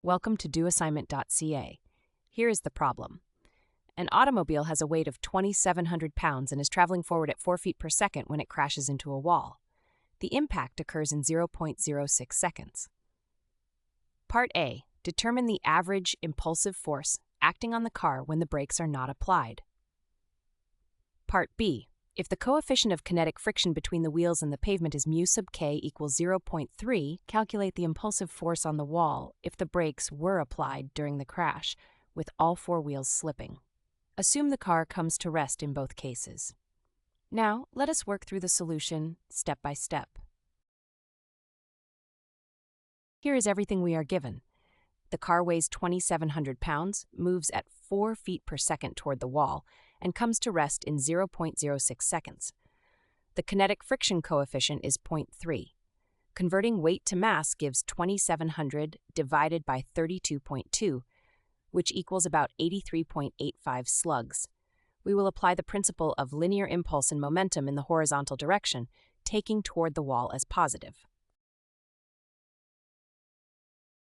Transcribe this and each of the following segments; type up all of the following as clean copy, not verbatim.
Welcome to doassignment-ca. Here is the problem. An automobile has a weight of 2,700 pounds and is traveling forward at 4 feet per second when it crashes into a wall. The impact occurs in 0.06 seconds. Part A. Determine the average impulsive force acting on the car when the brakes are not applied. Part B. If the coefficient of kinetic friction between the wheels and the pavement is mu sub k equals 0.3, calculate the impulsive force on the wall if the brakes were applied during the crash, with all 4 wheels slipping. Assume the car comes to rest in both cases. Now, let us work through the solution step by step. Here is everything we are given. The car weighs 2,700 pounds, moves at 4 feet per second toward the wall, and comes to rest in 0.06 seconds. The kinetic friction coefficient is 0.3. Converting weight to mass gives 2,700 divided by 32.2, which equals about 83.85 slugs. We will apply the principle of linear impulse and momentum in the horizontal direction, taking toward the wall as positive.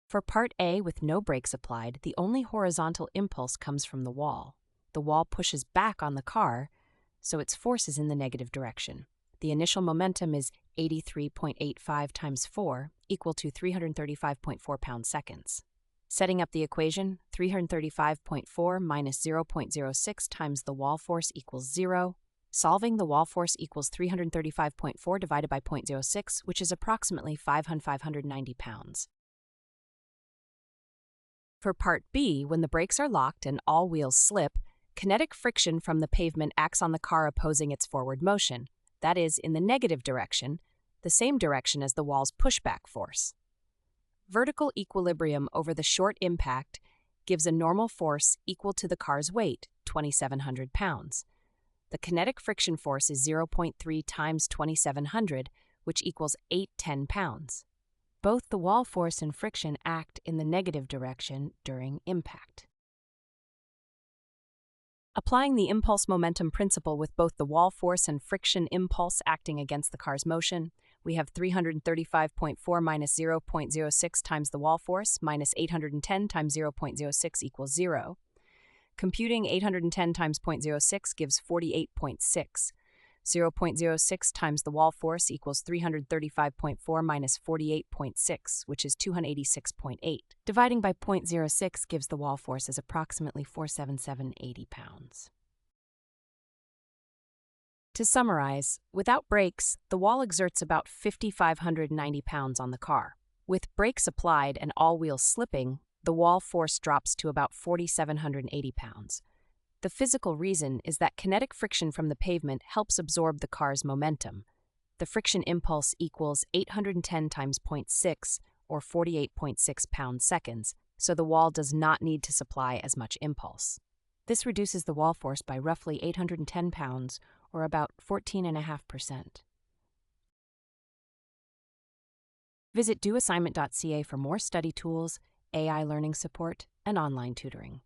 For part A with no brakes applied, the only horizontal impulse comes from the wall. The wall pushes back on the car, so its force is in the negative direction. The initial momentum is 83.85 times 4, equal to 335.4 pound-seconds. Setting up the equation, 335.4 minus 0.06 times the wall force equals 0. Solving, the wall force equals 335.4 divided by 0.06, which is approximately 590 pounds. For part B, when the brakes are locked and all wheels slip, kinetic friction from the pavement acts on the car opposing its forward motion, that is, in the negative direction, the same direction as the wall's pushback force. Vertical equilibrium over the short impact gives a normal force equal to the car's weight, 2,700 pounds. The kinetic friction force is 0.3 times 2,700, which equals 810 pounds. Both the wall force and friction act in the negative direction during impact. Applying the impulse-momentum principle with both the wall force and friction impulse acting against the car's motion, we have 335.4 minus 0.06 times the wall force minus 810 times 0.06 equals 0. Computing 810 times 0.06 gives 48.6. 0.06 times the wall force equals 335.4 minus 48.6, which is 286.8. Dividing by 0.06 gives the wall force as approximately 47780 pounds. To summarize, without brakes, the wall exerts about 5,590 pounds on the car. With brakes applied and all wheels slipping, the wall force drops to about 4,780 pounds. The physical reason is that kinetic friction from the pavement helps absorb the car's momentum. The friction impulse equals 810 times 0.6, or 48.6 pound-seconds, so the wall does not need to supply as much impulse. This reduces the wall force by roughly 810 pounds, or about 14.5%. Visit doassignment.ca for more study tools, AI learning support, and online tutoring.